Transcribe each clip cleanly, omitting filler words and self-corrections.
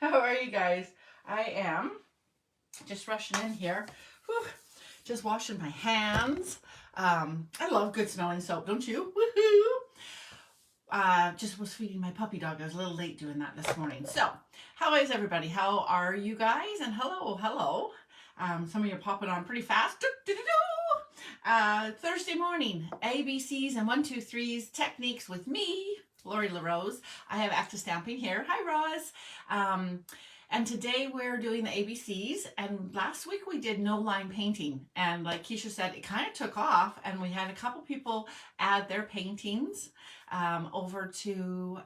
How are you guys? I am just rushing in here. Whew. Just washing my hands. I love good smelling soap, don't you? Woohoo! Just was feeding my puppy dog. I was a little late doing that this morning. So, how is everybody? How are you guys? And hello. Some of you are popping on pretty fast. Thursday morning, ABCs and 1, 2, 3s techniques with me, Lori LaRose. I have Active Stamping here. Hi, Roz. And today we're doing the ABCs. And last week we did no line painting. And like Keisha said, it kind of took off. And we had a couple people add their paintings over to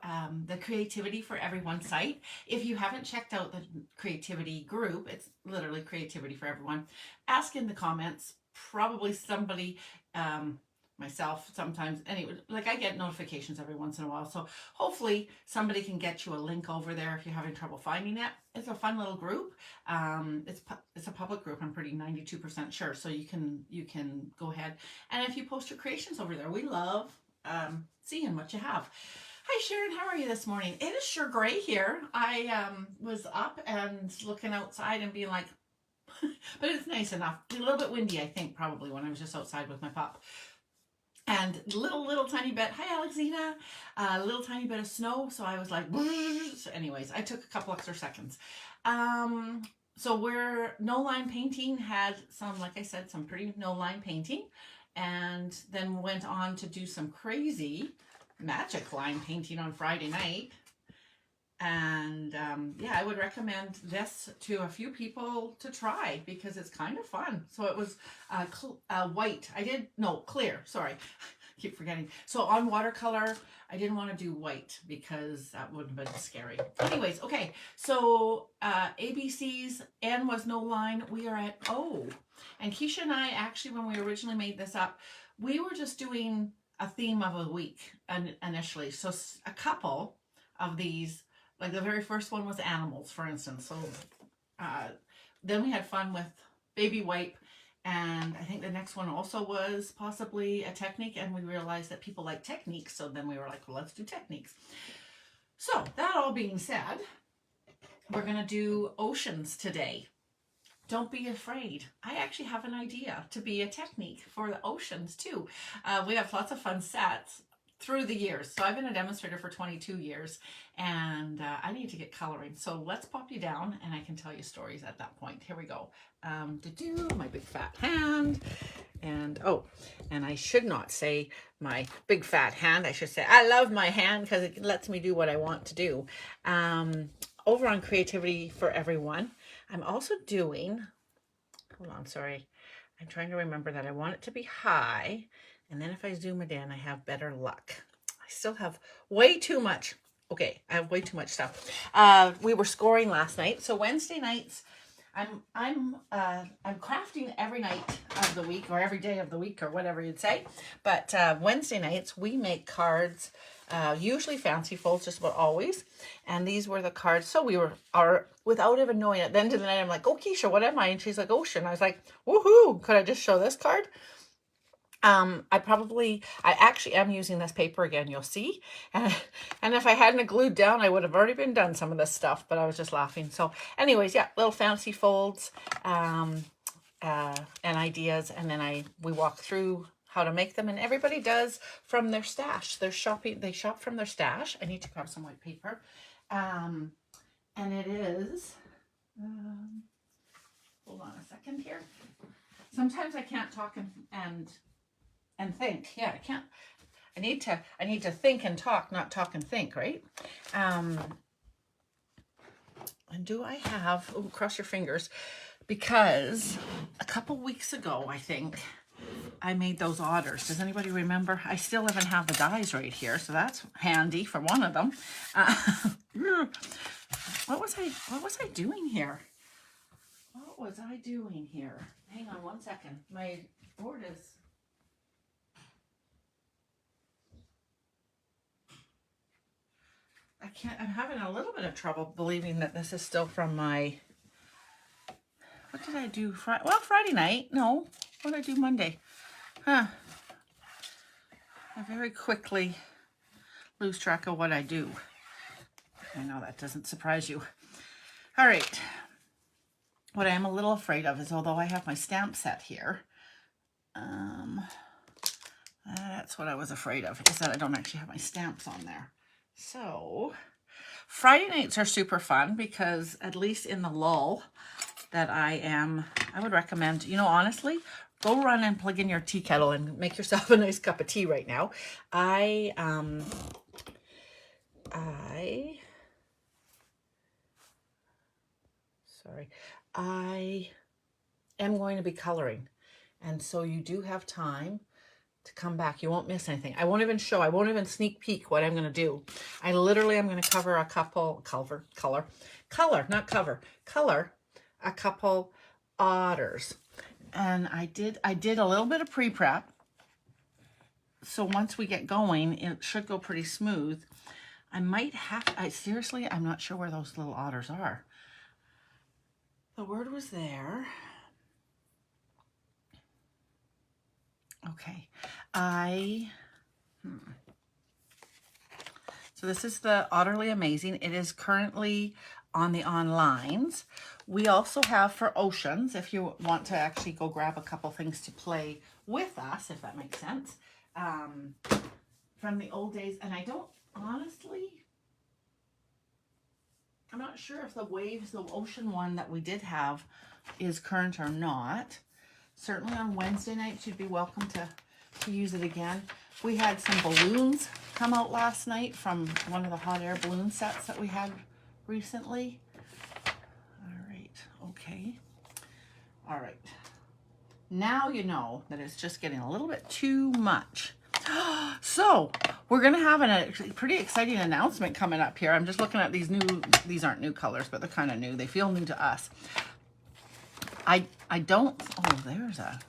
the Creativity for Everyone site. If you haven't checked out the Creativity group, it's literally Creativity for Everyone. Ask in the comments. Probably somebody, myself sometimes, anyway, like I get notifications every once in a while, so hopefully somebody can get you a link over there if you're having trouble finding it. It's a fun little group. It's a public group, I'm pretty 92% sure, so you can go ahead, and if you post your creations over there, we love seeing what you have. Hi Sharon, how are you this morning? It is sure gray here. I was up and looking outside and being like, but it's nice enough. A little bit windy, I think, probably when I was just outside with my pup. And little tiny bit, hi Alexina, a little tiny bit of snow. So I was like, so anyways, I took a couple extra seconds. So we're no line painting had some, like I said, some pretty no line painting, and then went on to do some crazy magic line painting on Friday night. And yeah, I would recommend this to a few people to try because it's kind of fun. So it was white. Clear. Sorry, keep forgetting. So on watercolor, I didn't want to do white because that would have been scary. Anyways, okay. So ABCs, N was no line. We are at O. And Keisha and I actually, when we originally made this up, we were just doing a theme of a week initially. So a couple of these. Like the very first one was animals, for instance. So then we had fun with baby wipe. And I think the next one also was possibly a technique. And we realized that people like techniques. So then we were like, well, let's do techniques. So that all being said, we're going to do oceans today. Don't be afraid. I actually have an idea to be a technique for the oceans too. We have lots of fun sets through the years. So I've been a demonstrator for 22 years and I need to get coloring. So let's pop you down and I can tell you stories at that point. Here we go. My big fat hand. And and I should not say my big fat hand. I should say I love my hand because it lets me do what I want to do. Over on Creativity for Everyone, I'm also doing, hold on, sorry. I'm trying to remember that I want it to be high. And then if I zoom it in, I have better luck. I still have way too much. Okay, I have way too much stuff. We were scoring last night. So Wednesday nights, I'm crafting every night of the week or every day of the week or whatever you'd say. But Wednesday nights, we make cards, usually fancy folds, just about always. And these were the cards. So we are without even knowing, at the end of the night, I'm like, oh, Keisha, what am I? And she's like, Ocean. I was like, woohoo, could I just show this card? I actually am using this paper again, you'll see. And if I hadn't glued down, I would have already been done some of this stuff, but I was just laughing. So anyways, yeah, little fancy folds, and ideas. And then we walk through how to make them, and everybody does from their stash. They shop from their stash. I need to grab some white paper. And it is, hold on a second here. Sometimes I can't talk and think. Yeah, I can't. I need to think and talk, not talk and think, right? And do I have, cross your fingers, because a couple weeks ago, I think, I made those otters. Does anybody remember? I still even have the dies right here, so that's handy for one of them. What was I doing here? What was I doing here? Hang on one second. My board is... I'm having a little bit of trouble believing that this is still from my... What did I do? Friday night. No. What did I do Monday? I very quickly lose track of what I do. I know that doesn't surprise you. All right. What I am a little afraid of is, although I have my stamp set here, that's what I was afraid of, is that I don't actually have my stamps on there. So Friday nights are super fun because at least in the lull that I would recommend, you know, honestly, go run and plug in your tea kettle and make yourself a nice cup of tea right now. I am going to be coloring. And so you do have time to come back. You won't miss anything. I won't even sneak peek what I'm going to do. I literally am going to color a couple otters. And I did a little bit of pre-prep. So once we get going, it should go pretty smooth. I might have, seriously, I'm not sure where those little otters are. The word was there. Okay, so this is the Otterly Amazing. It is currently on the onlines. We also have for Oceans, if you want to actually go grab a couple things to play with us, if that makes sense, from the old days. And I don't, honestly, I'm not sure if the Waves, the Ocean one that we did have is current or not. Certainly on Wednesday nights, you'd be welcome to use it again. We had some balloons come out last night from one of the hot air balloon sets that we had recently. All right, okay. All right. Now you know that it's just getting a little bit too much. So we're going to have a pretty exciting announcement coming up here. I'm just looking at these aren't new colors, but they're kind of new. They feel new to us. I don't, oh, there's a,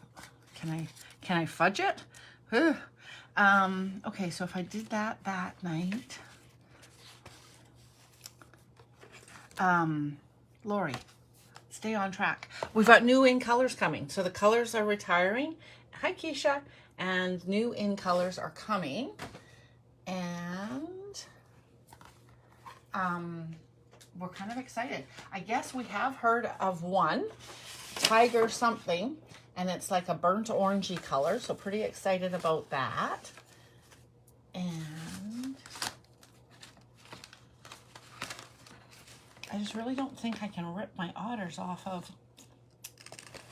can I fudge it? Okay, so if I did that night, Lori, stay on track. We've got new in colors coming. So the colors are retiring. Hi, Keisha. And new in colors are coming. And, we're kind of excited. I guess we have heard of one, Tiger something, and it's like a burnt orangey color, so pretty excited about that. And I just really don't think I can rip my otters off of.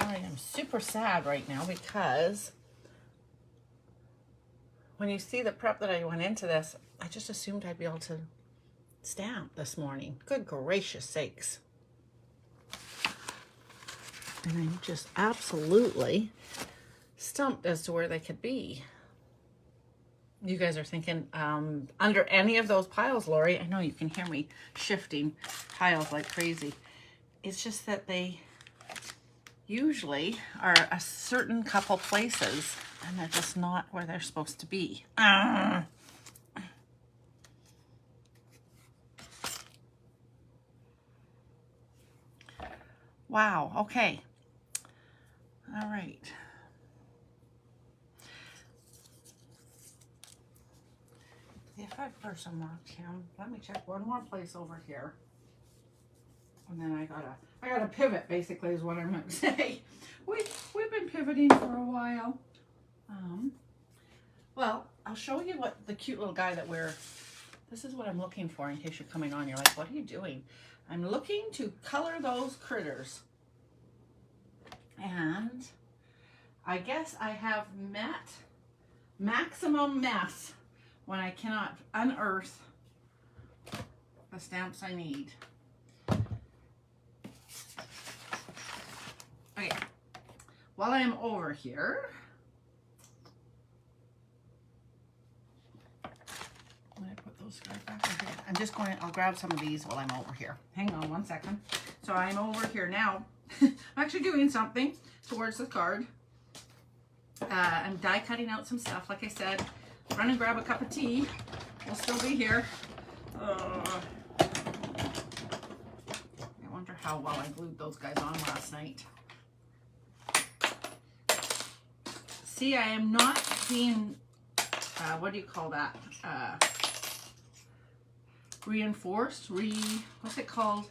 All right, I'm super sad right now because when you see the prep that I went into this, I just assumed I'd be able to stamp this morning. Good gracious sakes. And I'm just absolutely stumped as to where they could be. You guys are thinking, under any of those piles, Lori, I know you can hear me shifting piles like crazy. It's just that they usually are a certain couple places and they're just not where they're supposed to be. Wow, okay. All right. If I person marked him, let me check one more place over here. And then I gotta pivot, basically, is what I'm gonna say. We've been pivoting for a while. Well, I'll show you what the cute little guy that this is what I'm looking for in case you're coming on. You're like, what are you doing? I'm looking to color those critters. And I guess I have met maximum mess when I cannot unearth the stamps I need. Okay, while I'm over here, I'm going to put those guys back in here. I'll grab some of these while I'm over here. Hang on one second. So I'm over here now. I'm actually doing something towards the card. I'm die cutting out some stuff. Like I said, run and grab a cup of tea. We'll still be here. I wonder how well I glued those guys on last night. See, I am not being, what do you call that? Reinforced, what's it called?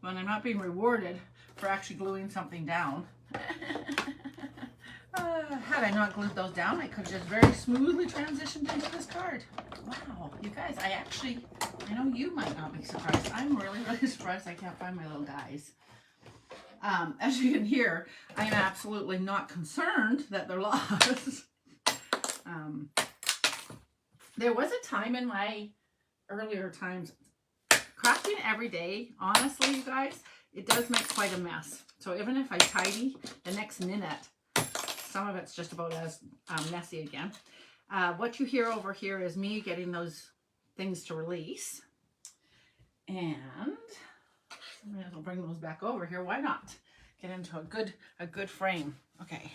when I'm not being rewarded for actually gluing something down. Had I not glued those down, I could have just very smoothly transitioned into this card. Wow, you guys, I know you might not be surprised. I'm really, really surprised I can't find my little guys. As you can hear, I am absolutely not concerned that they're lost. There was a time in my earlier times, crafting every day, honestly, you guys, it does make quite a mess. So even if I tidy the next minute, some of it's just about as messy again. What you hear over here is me getting those things to release. And I might as well bring those back over here. Why not? Get into a good frame. Okay.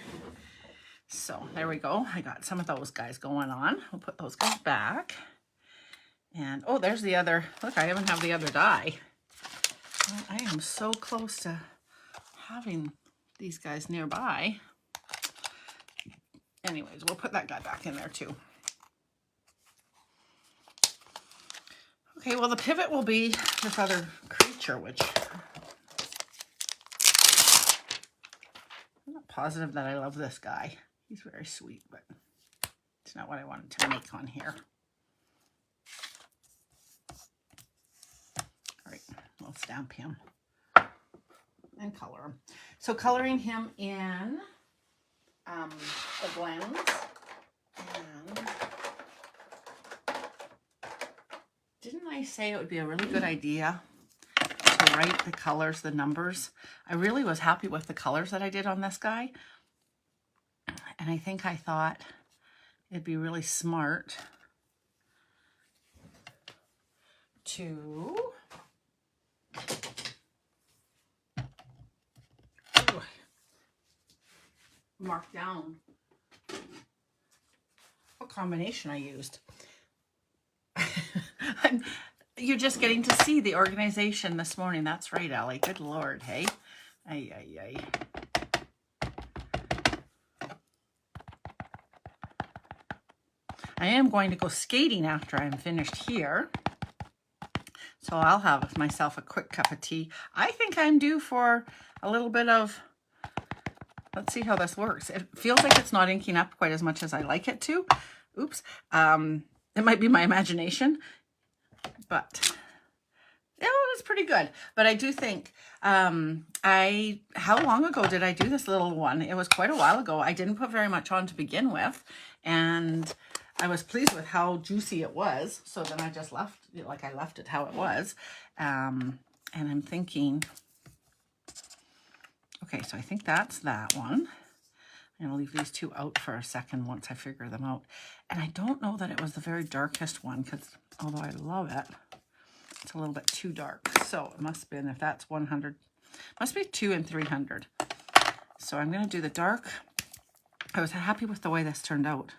So there we go. I got some of those guys going on. We'll put those guys back. And oh, there's the other. Look, I even have the other die. I am so close to having these guys nearby. Anyways, we'll put that guy back in there too. Okay, well, the pivot will be this other creature, which I'm not positive that I love this guy. He's very sweet, but it's not what I wanted to make on here. All right, we'll stamp him and color him. So coloring him in the blends, and didn't I say it would be a really good idea to write the colors, the numbers? I really was happy with the colors that I did on this guy, and I think I thought it'd be really smart to mark down what combination I used. You're just getting to see the organization this morning. That's right, Ellie. Good Lord, hey? Ay, ay, ay. I am going to go skating after I'm finished here. So I'll have myself a quick cup of tea. I think I'm due for a little bit of, let's see how this works. It feels like it's not inking up quite as much as I like it to. Oops. It might be my imagination, but yeah, it's pretty good. But I do think, how long ago did I do this little one? It was quite a while ago. I didn't put very much on to begin with, and I was pleased with how juicy it was. So then I just left, like I left it how it was. And I'm thinking, okay, so I think that's that one. I'm going to leave these two out for a second once I figure them out. And I don't know that it was the very darkest one, because although I love it, it's a little bit too dark. So it must have been, if that's 100, must be 2 and 300. So I'm going to do the dark. I was happy with the way this turned out.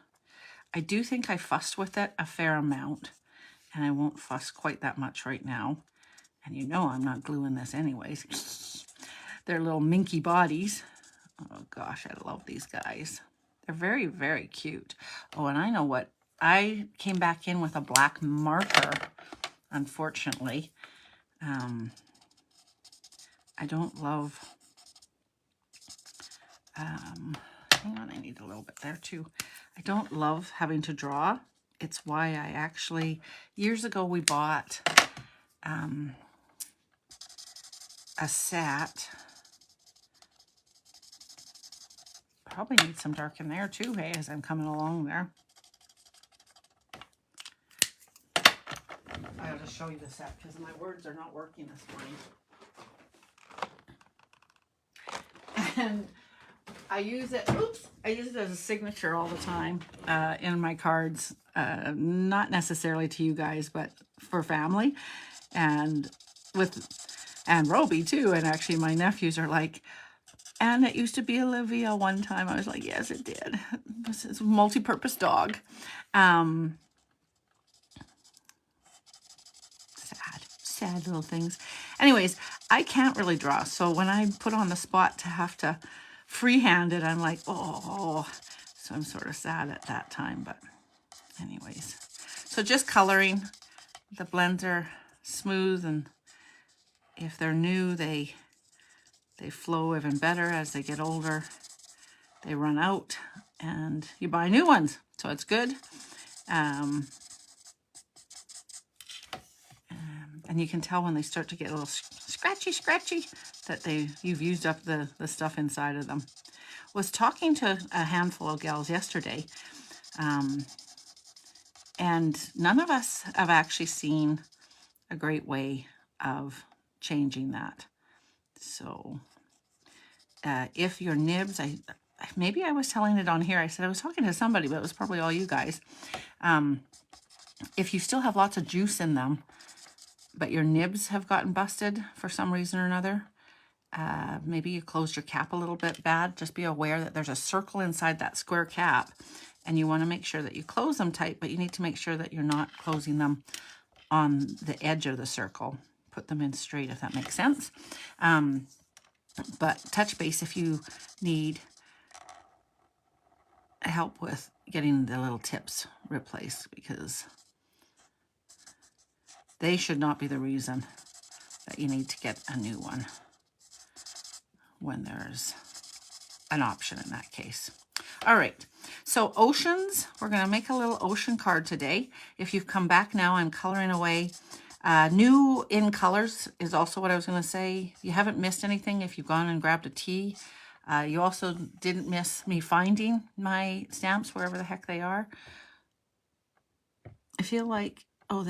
I do think I fussed with it a fair amount, and I won't fuss quite that much right now. And you know I'm not gluing this anyways. They're little minky bodies. Oh gosh, I love these guys. They're very, very cute. Oh, and I know what, I came back in with a black marker, unfortunately. I don't love, hang on, I need a little bit there too. I don't love having to draw. It's why I actually, years ago we bought a set. Probably need some dark in there too, hey, as I'm coming along there. I'll just show you the set because my words are not working this morning. And I use it, oops, I use it as a signature all the time in my cards. Not necessarily to you guys, but for family. And Roby too. And actually my nephews are like, and it used to be Olivia one time. I was like, yes, it did. This is a multi-purpose dog. Sad little things. Anyways, I can't really draw. So when I put on the spot to have to freehand it, I'm like, oh. So I'm sort of sad at that time. But anyways, so just coloring. The blends are smooth and if they're new, they flow even better. As they get older, they run out and you buy new ones. So it's good. And you can tell when they start to get a little scratchy that you've used up the stuff inside of them. Was talking to a handful of gals yesterday, and none of us have actually seen a great way of changing that. So if your nibs, maybe I was telling it on here, I said I was talking to somebody, but it was probably all you guys. If you still have lots of juice in them, but your nibs have gotten busted for some reason or another, maybe you closed your cap a little bit bad. Just be aware that there's a circle inside that square cap, and you want to make sure that you close them tight, but you need to make sure that you're not closing them on the edge of the circle. Put them in straight, if that makes sense. But touch base if you need help with getting the little tips replaced, because they should not be the reason that you need to get a new one when there's an option in that case. All right, so oceans, we're going to make a little ocean card today. If you've come back now, I'm coloring away. New in colors is also what I was going to say. You haven't missed anything if you've gone and grabbed a tea. You also didn't miss me finding my stamps wherever the heck they are. I feel like, oh,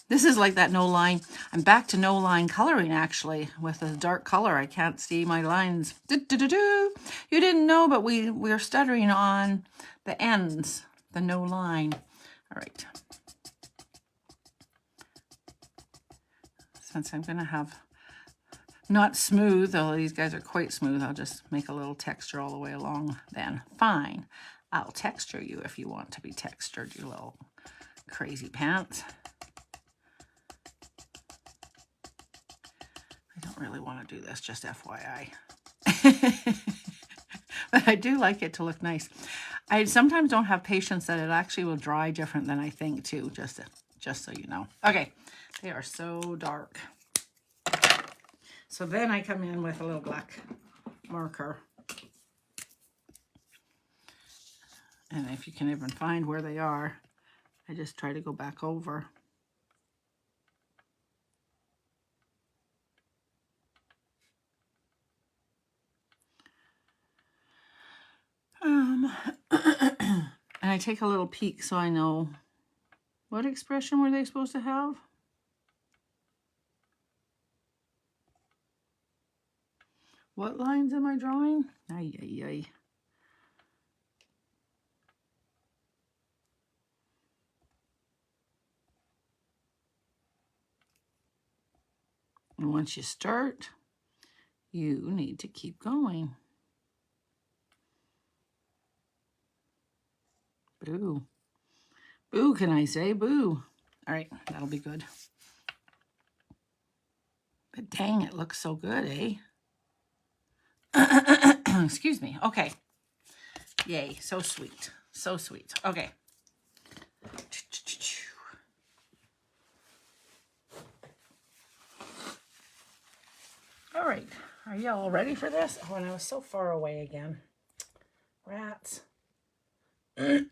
this is like that no line. I'm back to no line coloring, actually, with a dark color. I can't see my lines. You didn't know, but we're stuttering on the ends, the no line. All right. Since I'm going to have not smooth, although these guys are quite smooth, I'll just make a little texture all the way along then. Fine. I'll texture you if you want to be textured, you little crazy pants. I don't really want to do this, just FYI. But I do like it to look nice. I sometimes don't have patience that it actually will dry different than I think too, just so you know. Okay, they are so dark. So then I come in with a little black marker. And if you can even find where they are, I just try to go back over. And I take a little peek so I know what expression were they supposed to have. What lines am I drawing? Ay, ay, ay. And once you start, you need to keep going. Boo. Boo, can I say? Boo. All right, that'll be good. But dang, it looks so good, eh? Excuse me. Okay. Yay, so sweet. So sweet. Okay. All right. Are you all ready for this? Oh, and I was so far away again. Rats. I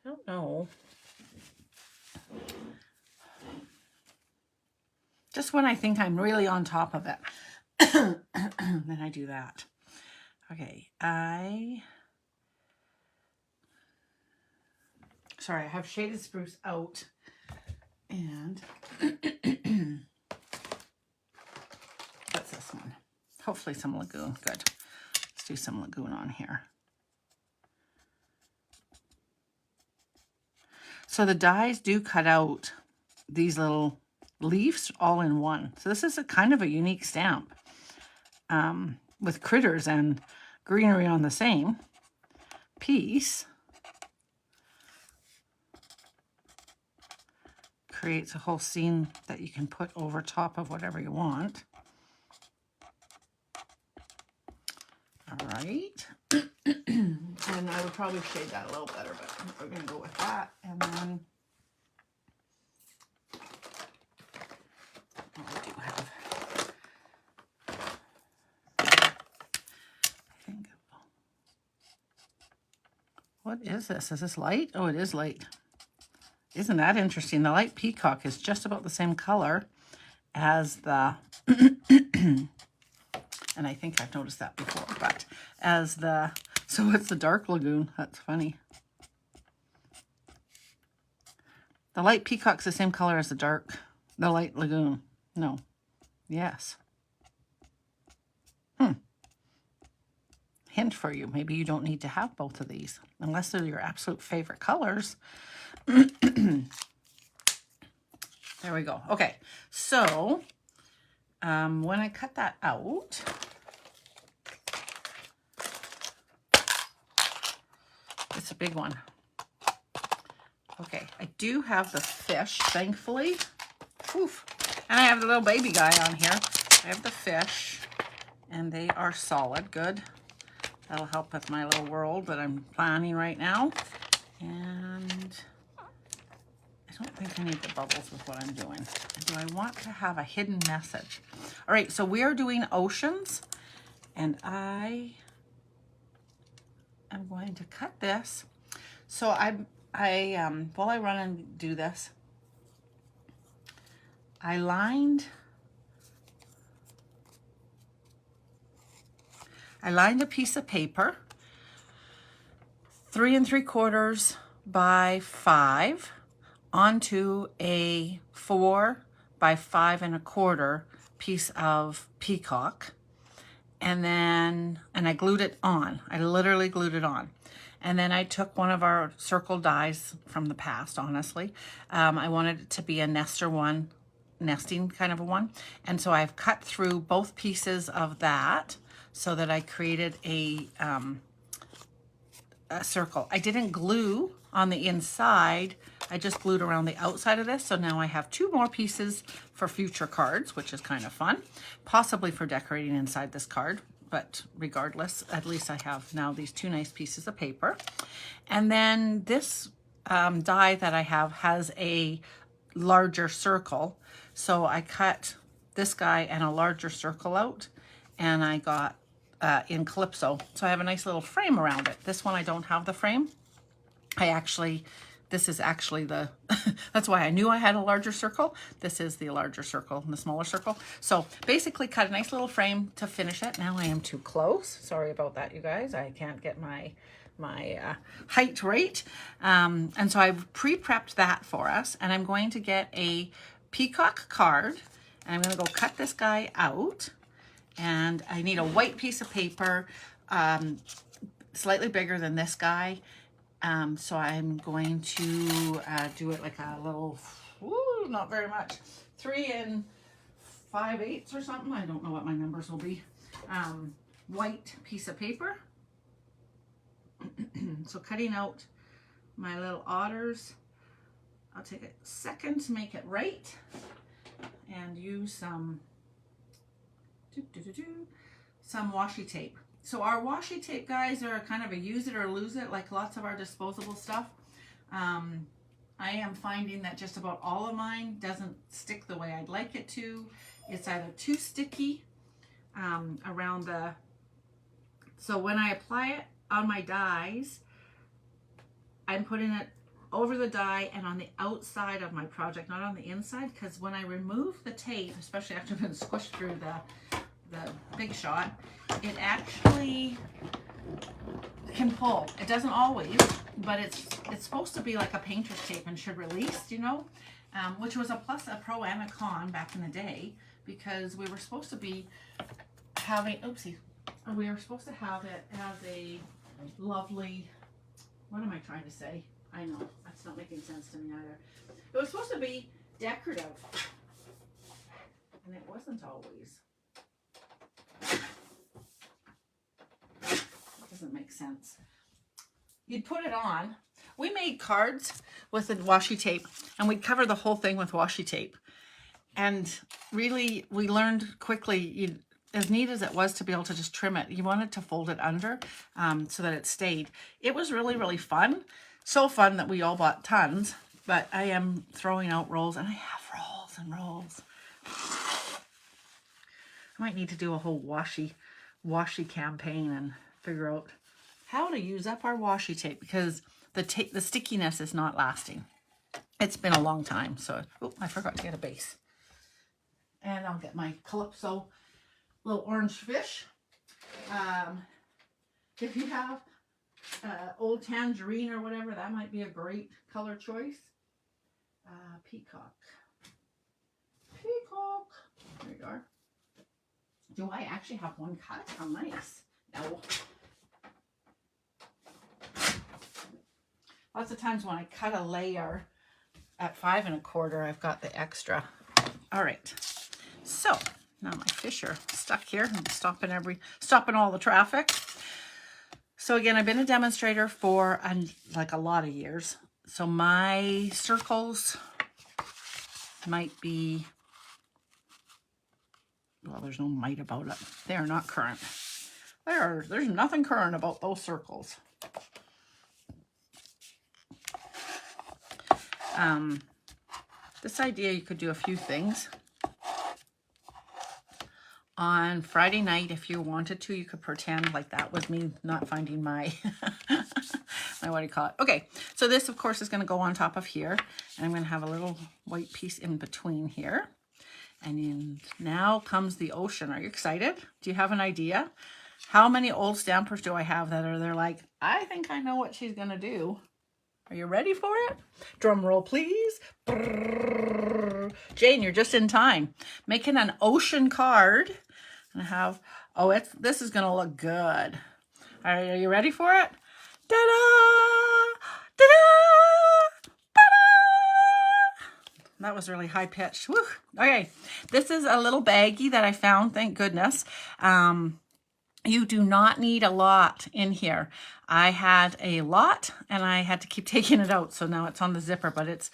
don't know. Just when I think I'm really on top of it, then I do that. Okay, sorry, I have shaded spruce out, and what's this one? Hopefully some lagoon. Good. Let's do some lagoon on here. So the dies do cut out these little leaves all in one. So this is a kind of a unique stamp with critters and greenery on the same piece. Creates a whole scene that you can put over top of whatever you want. All right. And I would probably shade that a little better, but we're going to go with that. And then What is this? Is this light? Oh, it is light. Isn't that interesting? The light peacock is just about the same color as the, and I think I've noticed that before, but as the, so it's the dark lagoon. That's funny. The light peacock's the same color as the light lagoon. No. Yes. Hint for you. Maybe you don't need to have both of these unless they're your absolute favorite colors. There we go. Okay. So when I cut that out, it's a big one. Okay, I do have the fish, thankfully. Oof. And I have the little baby guy on here. I have the fish, and they are solid. Good. That'll help with my little world that I'm planning right now. And I don't think I need the bubbles with what I'm doing. Do I want to have a hidden message? All right, so we are doing oceans, and I am going to cut this. So while I run and do this, I lined a piece of paper 3 3/4 by 5 onto a 4 by 5 1/4 piece of peacock, and I glued it on. I literally glued it on. And then I took one of our circle dies from the past, honestly. I wanted it to be a nesting kind of a one. And so I've cut through both pieces of that so that I created a circle. I didn't glue on the inside. I just glued around the outside of this. So now I have 2 more pieces for future cards, which is kind of fun. Possibly for decorating inside this card. But regardless, at least I have now these 2 nice pieces of paper. And then this die that I have has a larger circle. So I cut this guy and a larger circle out, and I got in Calypso. So I have a nice little frame around it. This one I don't have the frame. This is actually the, that's why I knew I had a larger circle. This is the larger circle and the smaller circle. So basically cut a nice little frame to finish it. Now I am too close. Sorry about that, you guys. I can't get my height right. And so I've pre-prepped that for us. And I'm going to get a peacock card. And I'm going to go cut this guy out. And I need a white piece of paper, slightly bigger than this guy. So I'm going to do it like a little, not very much, 3 5/8 or something. I don't know what my numbers will be. White piece of paper. So cutting out my little otters. I'll take a second to make it right and use some washi tape. So our washi tape, guys, are kind of a use it or lose it, like lots of our disposable stuff. I am finding that just about all of mine doesn't stick the way I'd like it to. It's either too sticky around the... So when I apply it on my dies, I'm putting it over the die and on the outside of my project, not on the inside, because when I remove the tape, especially after it's been squished through the Big Shot, it actually can pull. It doesn't always, but it's supposed to be like a painter's tape and should release, you know, which was a pro and a con back in the day, because we were supposed to be having, we were supposed to have it as a lovely, what am I trying to say? I know, that's not making sense to me either. It was supposed to be decorative, and it wasn't always. Doesn't make sense. You'd put it on. We made cards with the washi tape, and we'd cover the whole thing with washi tape. And really, we learned quickly, as neat as it was to be able to just trim it, you wanted to fold it under so that it stayed. It was really, really fun. So fun that we all bought tons, but I am throwing out rolls, and I have rolls and rolls. I might need to do a whole washi campaign and figure out how to use up our washi tape because the stickiness is not lasting. It's been a long time, so I forgot to get a base. And I'll get my Calypso little orange fish. If you have old tangerine or whatever, that might be a great color choice. Peacock. Peacock. There you are. Do I actually have one cut? How nice. No. Lots of times when I cut a layer at 5 1/4, I've got the extra. All right. So now my fish are stuck here. I'm stopping all the traffic. So again, I've been a demonstrator for like a lot of years. So my circles might be, well, there's no might about it. They are not current. There's nothing current about those circles. This idea, you could do a few things. On Friday night, if you wanted to, you could pretend like that was me not finding my, what do you call it? Okay, so this, of course, is going to go on top of here. And I'm going to have a little white piece in between here. And then now comes the ocean. Are you excited? Do you have an idea? How many old stampers do I have that are there like, I think I know what she's going to do. Are you ready for it? Drum roll, please. Brrr. Jane, you're just in time. Making an ocean card. And I have, this is going to look good. Are you ready for it? Ta-da! Ta-da! Ta-da! That was really high pitched. Woo. Okay, this is a little baggie that I found, thank goodness. You do not need a lot in here. I had a lot and I had to keep taking it out. So now it's on the zipper, but it's,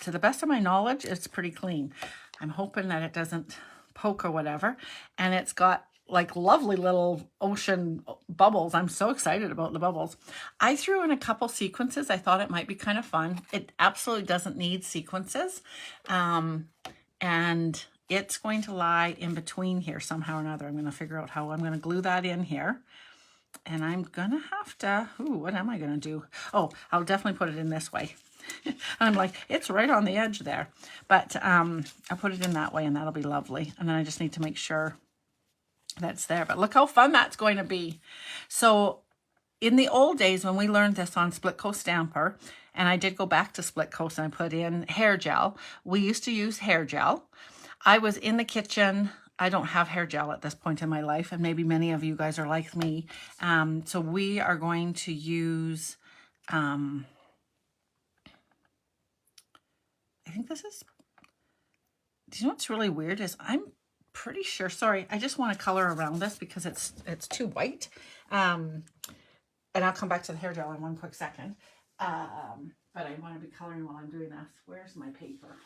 to the best of my knowledge, it's pretty clean. I'm hoping that it doesn't poke or whatever. And it's got like lovely little ocean bubbles. I'm so excited about the bubbles. I threw in a couple sequences. I thought it might be kind of fun. It absolutely doesn't need sequences. And it's going to lie in between here somehow or another. I'm going to figure out how I'm going to glue that in here. And I'm going to have to, what am I going to do? Oh, I'll definitely put it in this way. I'm like, it's right on the edge there. But I'll put it in that way and that'll be lovely. And then I just need to make sure that's there. But look how fun that's going to be. So in the old days when we learned this on Split Coast Stamper, and I did go back to Split Coast and I put in hair gel. We used to use hair gel. I was in the kitchen. I don't have hair gel at this point in my life, and maybe many of you guys are like me. So we are going to use, I think this is, do you know what's really weird is I'm pretty sure, sorry, I just want to color around this because it's too white. And I'll come back to the hair gel in one quick second. But I want to be coloring while I'm doing this. Where's my paper?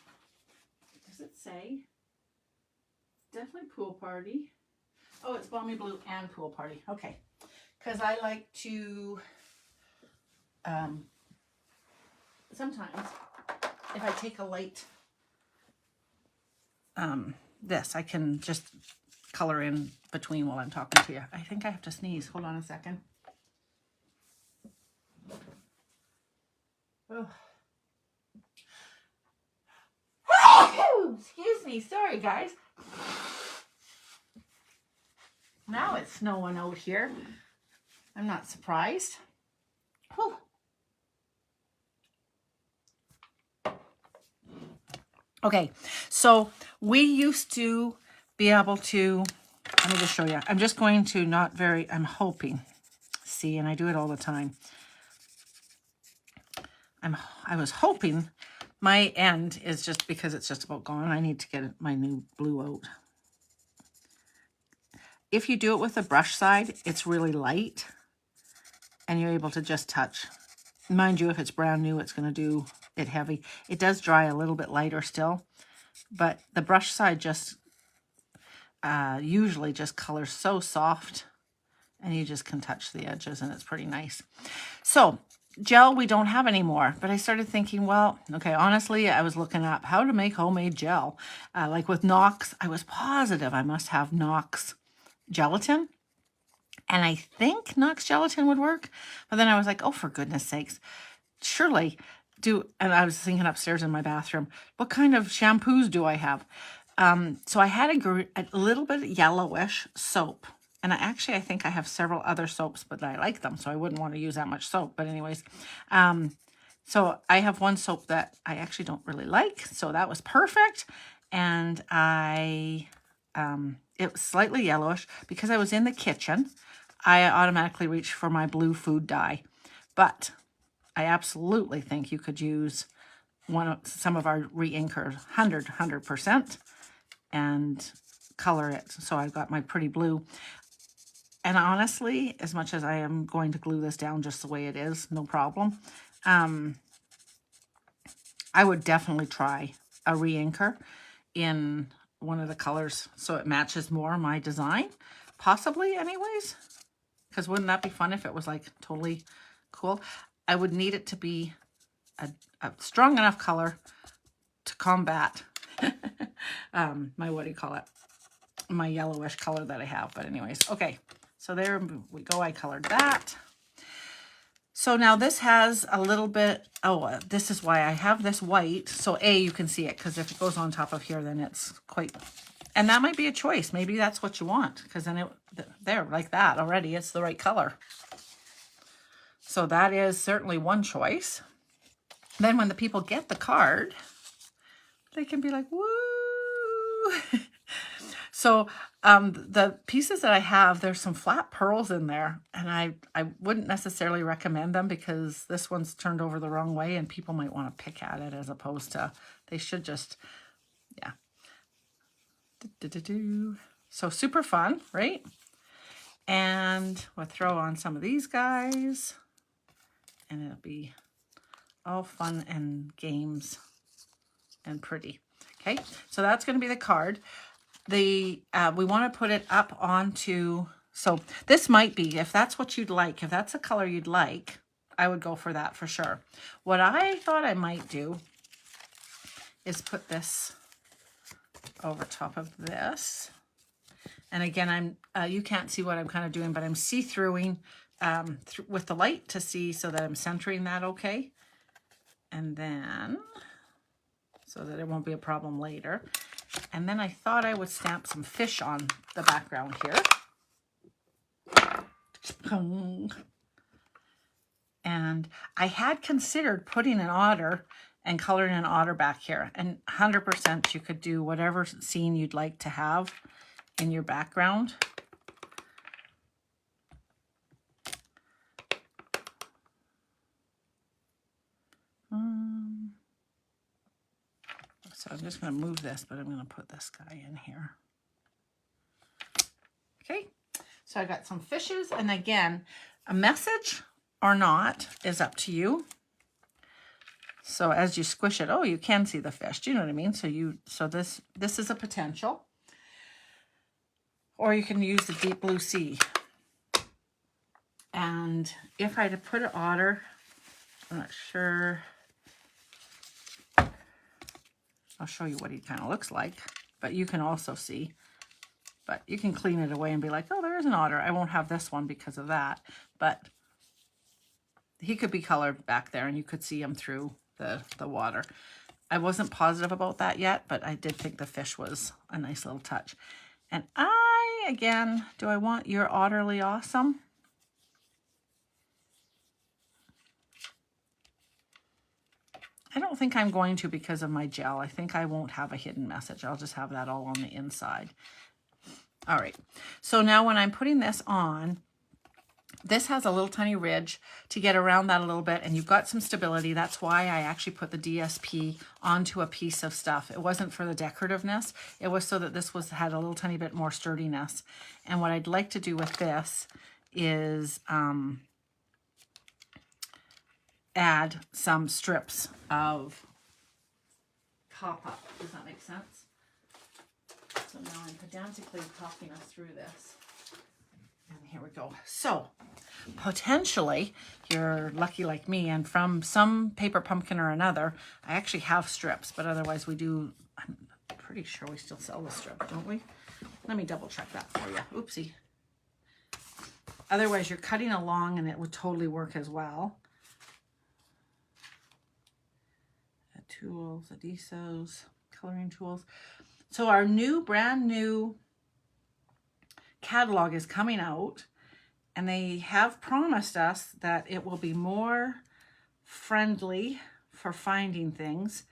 Does it say? Definitely pool party. Oh, it's balmy blue and pool party. Okay. Because I like to, sometimes if I take a light, this, I can just color in between while I'm talking to you. I think I have to sneeze. Hold on a second. Oh. Excuse me. Sorry, guys. Now it's snowing out here. I'm not surprised. Whew. Okay, so we used to be able to, let me just show you. I'm just going to I'm hoping, see, and I do it all the time. I was hoping my end is just because it's just about gone. I need to get my new blue out. If you do it with the brush side, it's really light and you're able to just touch. Mind you, if it's brand new, it's going to do it heavy. It does dry a little bit lighter still, but the brush side just usually just colors so soft and you just can touch the edges and it's pretty nice. So gel we don't have anymore, but I started thinking, well, okay, honestly, I was looking up how to make homemade gel. Like with Knox, I was positive I must have Knox gelatin. And I think Knox gelatin would work. But then I was like, oh, for goodness sakes, surely and I was thinking upstairs in my bathroom, what kind of shampoos do I have? So I had a little bit of yellowish soap. And I think I have several other soaps, but I like them, so I wouldn't want to use that much soap. But anyways, so I have one soap that I actually don't really like, so that was perfect. And it was slightly yellowish. Because I was in the kitchen, I automatically reached for my blue food dye. But I absolutely think you could use some of our re-inkers, 100%, and color it. So I've got my pretty blue. And honestly, as much as I am going to glue this down just the way it is, no problem, I would definitely try a re-inker in one of the colors so it matches more my design, possibly anyways, because wouldn't that be fun if it was like totally cool? I would need it to be a strong enough color to combat my, what do you call it, my yellowish color that I have. But anyways, okay, so there we go. I colored that. So now this has a little bit, this is why I have this white. So you can see it, because if it goes on top of here, then it's quite, and that might be a choice. Maybe that's what you want, because then there, like that already, it's the right color. So that is certainly one choice. Then when the people get the card, they can be like, woo! So the pieces that I have, there's some flat pearls in there, and I wouldn't necessarily recommend them because this one's turned over the wrong way and people might want to pick at it, as opposed to, they should just, yeah. So super fun, right? And we'll throw on some of these guys, and it'll be all fun and games and pretty. Okay, so that's going to be the card. We want to put it up onto, so this might be, if that's what you'd like, if that's a color you'd like, I would go for that for sure. What I thought I might do is put this over top of this. And again, you can't see what I'm kind of doing, but I'm see-throughing with the light to see so that I'm centering that okay. And then, so that it won't be a problem later. And then I thought I would stamp some fish on the background here. And I had considered putting an otter and coloring an otter back here. And 100% you could do whatever scene you'd like to have in your background. So I'm just going to move this, but I'm going to put this guy in here. Okay, so I got some fishes, and again, a message or not is up to you. So as you squish it, you can see the fish. Do you know what I mean? So this is a potential. Or you can use the deep blue sea. And if I had to put an otter, I'm not sure. I'll show you what he kind of looks like, but you can also see. But you can clean it away and be like, oh, there is an otter. I won't have this one because of that. But he could be colored back there, and you could see him through the water. I wasn't positive about that yet, but I did think the fish was a nice little touch. And again, do I want your Otterly Awesome? I don't think I'm going to because of my gel. I think I won't have a hidden message. I'll just have that all on the inside. All right. So now when I'm putting this on, this has a little tiny ridge to get around that a little bit, and you've got some stability. That's why I actually put the DSP onto a piece of stuff. It wasn't for the decorativeness. It was so that this had a little tiny bit more sturdiness. And what I'd like to do with this is add some strips of pop-up. Does that make sense? So now I'm pedantically popping us through this. And here we go. So potentially you're lucky like me, and from some paper pumpkin or another, I actually have strips, but otherwise we do, I'm pretty sure we still sell the strip, don't we? Let me double check that for you. Oopsie. Otherwise, you're cutting along and it would totally work as well. Tools, adhesives, coloring tools. So our brand new catalog is coming out, and they have promised us that it will be more friendly for finding things.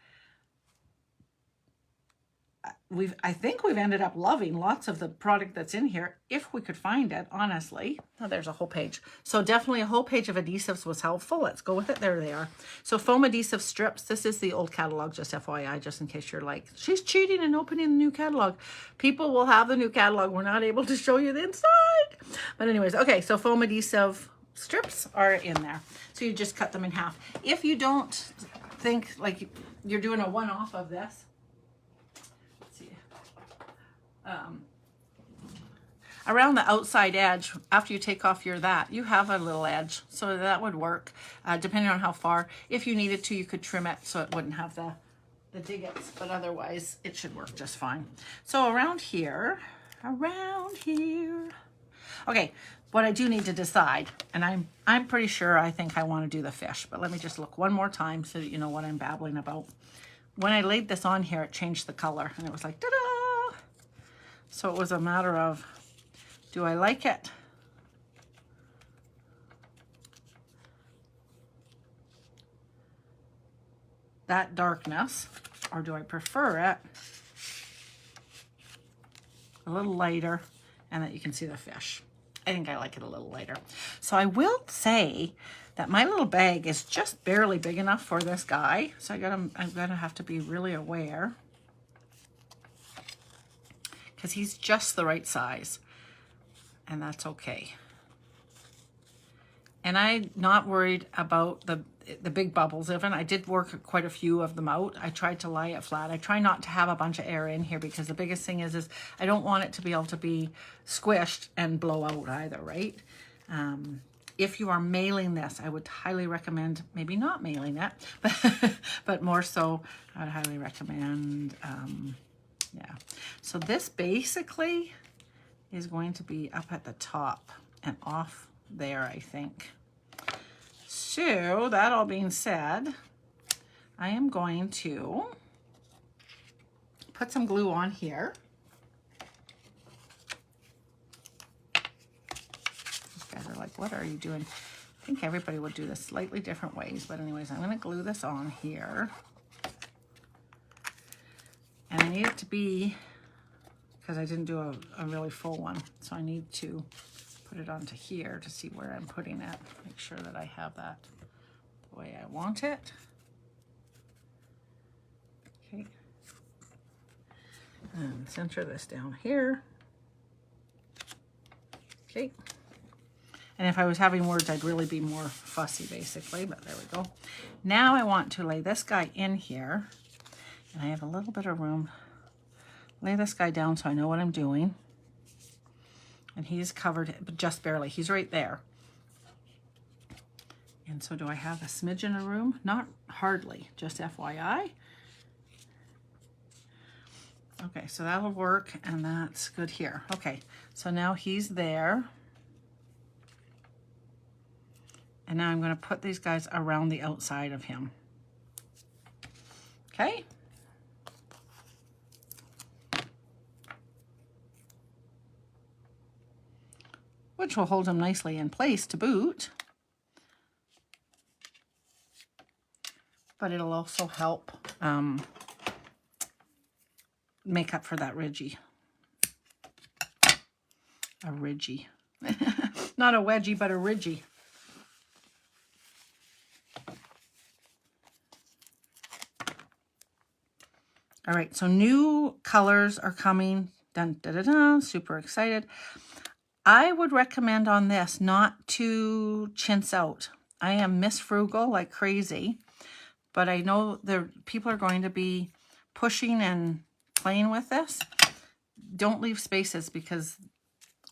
I think we've ended up loving lots of the product that's in here, if we could find it, honestly. Oh, there's a whole page. So definitely a whole page of adhesives was helpful. Let's go with it. There they are. So foam adhesive strips. This is the old catalog, just FYI, just in case you're like, she's cheating and opening the new catalog. People will have the new catalog. We're not able to show you the inside. But anyways, okay, so foam adhesive strips are in there. So you just cut them in half. If you don't think like you're doing a one-off of this, around the outside edge, after you take off you have a little edge, so that would work, depending on how far. If you needed to, you could trim it so it wouldn't have the divots, but otherwise it should work just fine. So around here, okay, what I do need to decide, and I'm pretty sure I think I want to do the fish, but let me just look one more time so that you know what I'm babbling about. When I laid this on here, it changed the color, and it was like, ta-da! So it was a matter of, do I like it? That darkness, or do I prefer it a little lighter and that you can see the fish? I think I like it a little lighter. So I will say that my little bag is just barely big enough for this guy. So I'm gonna have to be really aware, because he's just the right size, and that's okay. And I'm not worried about the big bubbles. Even I did work quite a few of them out. I tried to lie it flat. I try not to have a bunch of air in here, because the biggest thing is I don't want it to be able to be squished and blow out either, right? If you are mailing this, I would highly recommend maybe not mailing it, but more so I would highly recommend, yeah. So this basically is going to be up at the top and off there, I think. So that all being said, I am going to put some glue on here. These guys are like, what are you doing? I think everybody would do this slightly different ways, but anyways, I'm going to glue this on here. And I need it to be, because I didn't do a really full one, so I need to put it onto here to see where I'm putting it. Make sure that I have that the way I want it. Okay. And center this down here. Okay. And if I was having words, I'd really be more fussy, basically, but there we go. Now I want to lay this guy in here. And I have a little bit of room. Lay this guy down so I know what I'm doing. And he's covered, but just barely. He's right there. And so do I have a smidgen of room? Not hardly, just FYI. Okay, so that'll work, and that's good here. Okay, so now he's there. And now I'm going to put these guys around the outside of him. Okay. Which will hold him nicely in place to boot. But it'll also help make up for that ridgy. A ridgy. Not a wedgie, but a ridgy. All right, so new colors are coming. Dun, da, da, da, super excited. I would recommend on this not to chintz out. I am Miss Frugal like crazy, but I know people are going to be pushing and playing with this. Don't leave spaces, because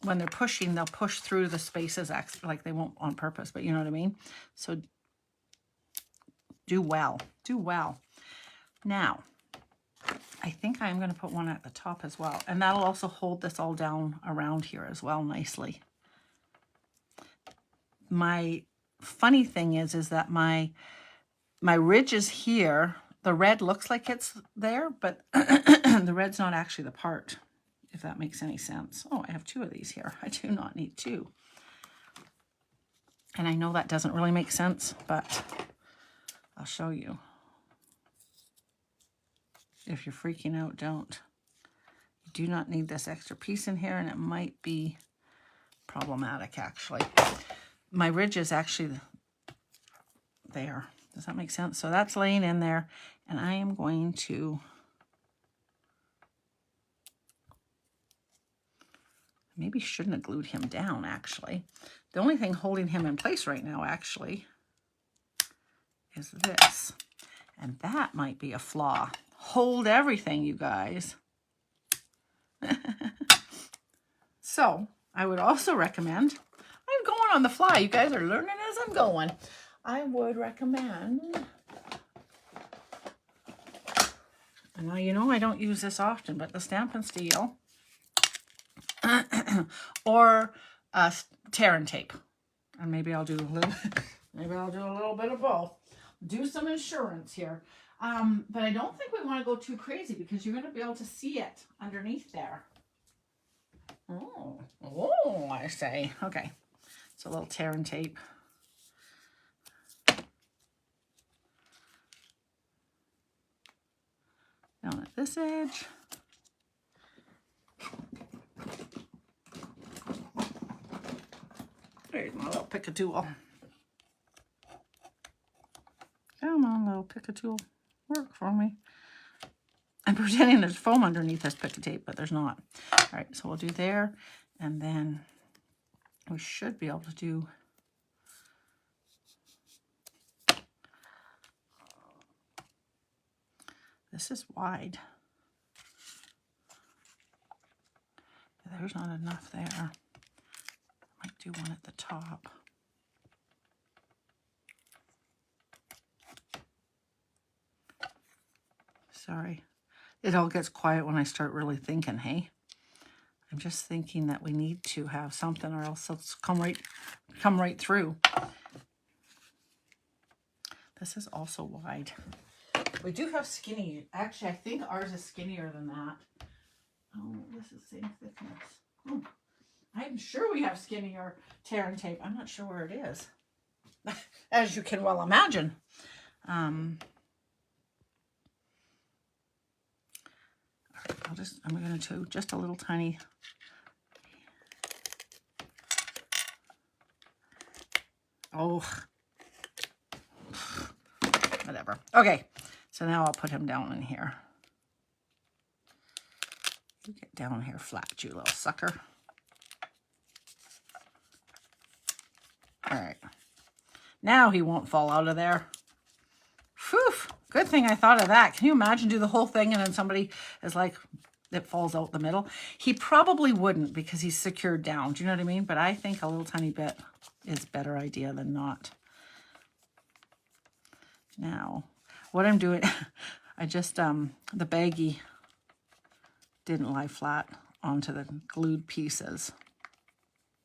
when they're pushing, they'll push through the spaces, like they won't on purpose, but you know what I mean? So do well, do well. Now, I think I'm going to put one at the top as well. And that'll also hold this all down around here as well nicely. my funny thing is that my ridges here, the red looks like it's there, but the red's not actually the part, if that makes any sense. Oh, I have 2 of these here. I do not need 2. And I know that doesn't really make sense, but I'll show you. If you're freaking out, don't. You do not need this extra piece in here, and it might be problematic, actually. My ridge is actually there. Does that make sense? So that's laying in there, and I am going to maybe shouldn't have glued him down, actually. The only thing holding him in place right now, actually, is this. And that might be a flaw. Hold everything, you guys. So, I would also recommend, I'm going on the fly. You guys are learning as I'm going. I would recommend, and now you know I don't use this often, but the Stampin' Steel or tear and tape. And maybe I'll do a little bit of both. Do some insurance here. But I don't think we want to go too crazy because you're going to be able to see it underneath there. Oh, I say. Okay. It's a little tear and tape. Down at this edge. There's my little pick a tool. Come on, little pick a tool. Work for me. I'm pretending there's foam underneath this pick a tape, but there's not. All right, so we'll do there, and then we should be able to do this is wide. There's not enough there. Might do one at the top. Sorry. It all gets quiet when I start really thinking, hey? I'm just thinking that we need to have something or else it's come right through. This is also wide. We do have skinny. Actually, I think ours is skinnier than that. Oh, this is the same thickness. Oh, I'm sure we have skinnier tear and tape. I'm not sure where it is. As you can well imagine. I'm going to do just a little tiny. Oh, whatever. Okay, so now I'll put him down in here. You get down here flat, you little sucker. All right. Now he won't fall out of there. Phew. Good thing I thought of that. Can you imagine do the whole thing and then somebody is like, it falls out the middle? He probably wouldn't because he's secured down. Do you know what I mean? But I think a little tiny bit is a better idea than not. Now, what I'm doing, I just, the baggie didn't lie flat onto the glued pieces.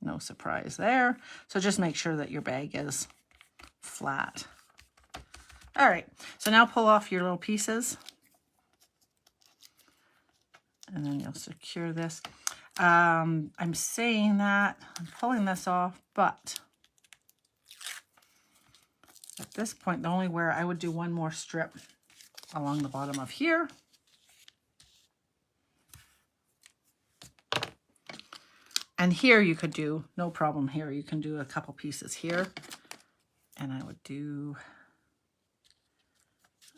No surprise there. So just make sure that your bag is flat. All right, so now pull off your little pieces. And then you'll secure this. I'm saying that, I'm pulling this off, but at this point, the only where I would do one more strip along the bottom of here. And here you could do, no problem here, you can do a couple pieces here. And I would do,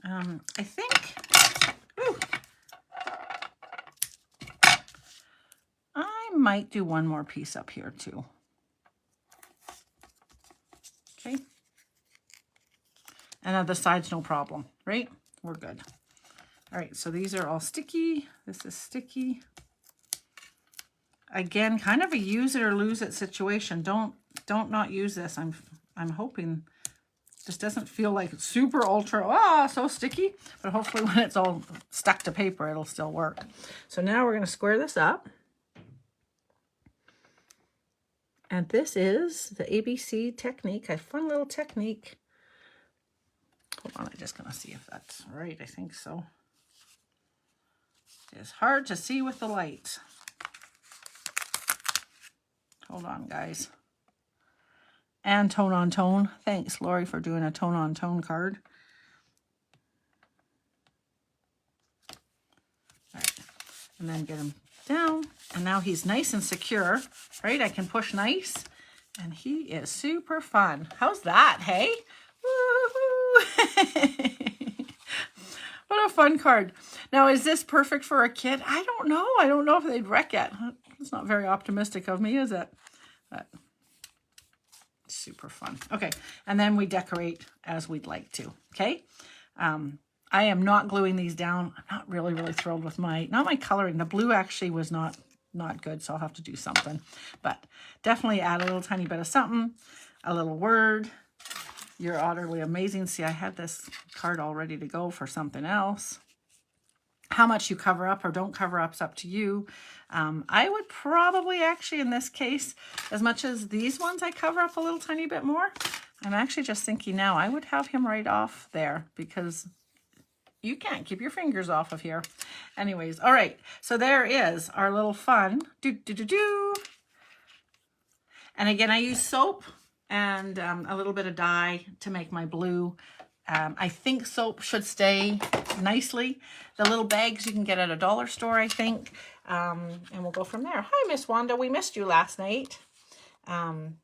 I think, ooh, I might do one more piece up here too. Okay. And on the sides, no problem, right? We're good. All right, so these are all sticky. This is sticky. Again, kind of a use it or lose it situation. Don't not use this. I'm hoping this doesn't feel like it's super ultra, so sticky, but hopefully when it's all stuck to paper, it'll still work. So now we're going to square this up. And this is the ABC technique, a fun little technique. Hold on, I'm just going to see if that's right. I think so. It's hard to see with the light. Hold on, guys. And tone on tone. Thanks, Lori, for doing a tone on tone card. All right. And then get him down. And now he's nice and secure, right? I can push nice. And he is super fun. How's that, hey? Woo-hoo! What a fun card. Now, is this perfect for a kid? I don't know. I don't know if they'd wreck it. It's not very optimistic of me, is it? But super fun. Okay, and then we decorate as we'd like to, okay? I am not gluing these down. I'm not really thrilled with not my coloring. The blue actually was not good, so I'll have to do something. But definitely add a little tiny bit of something, a little word. You're utterly amazing. See, I had this card all ready to go for something else. How much you cover up or don't cover up is up to you. I would probably actually, in this case, as much as these ones I cover up a little tiny bit more, I'm actually just thinking now I would have him right off there because you can't keep your fingers off of here. Anyways, all right. So there is our little fun. And again, I use soap and a little bit of dye to make my blue. I think soap should stay nicely. The little bags you can get at a dollar store, I think. And we'll go from there. Hi, Miss Wanda. We missed you last night. And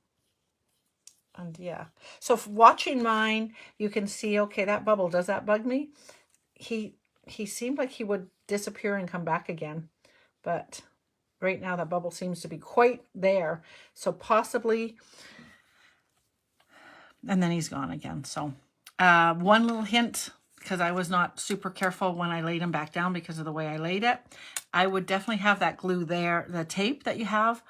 yeah. So watching mine, you can see, okay, that bubble, does that bug me? He seemed like he would disappear and come back again. But right now that bubble seems to be quite there. So possibly... And then he's gone again. So one little hint, because I was not super careful when I laid him back down because of the way I laid it. I would definitely have that glue there, the tape that you have,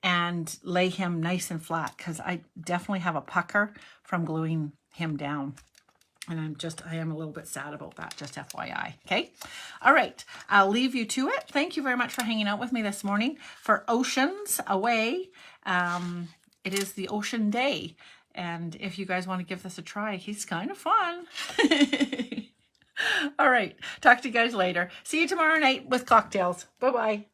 and lay him nice and flat because I definitely have a pucker from gluing him down. And I am a little bit sad about that, just FYI. Okay. All right. I'll leave you to it. Thank you very much for hanging out with me this morning for Oceans Away. It is the Ocean Day. And if you guys want to give this a try, he's kind of fun. All right. Talk to you guys later. See you tomorrow night with cocktails. Bye-bye.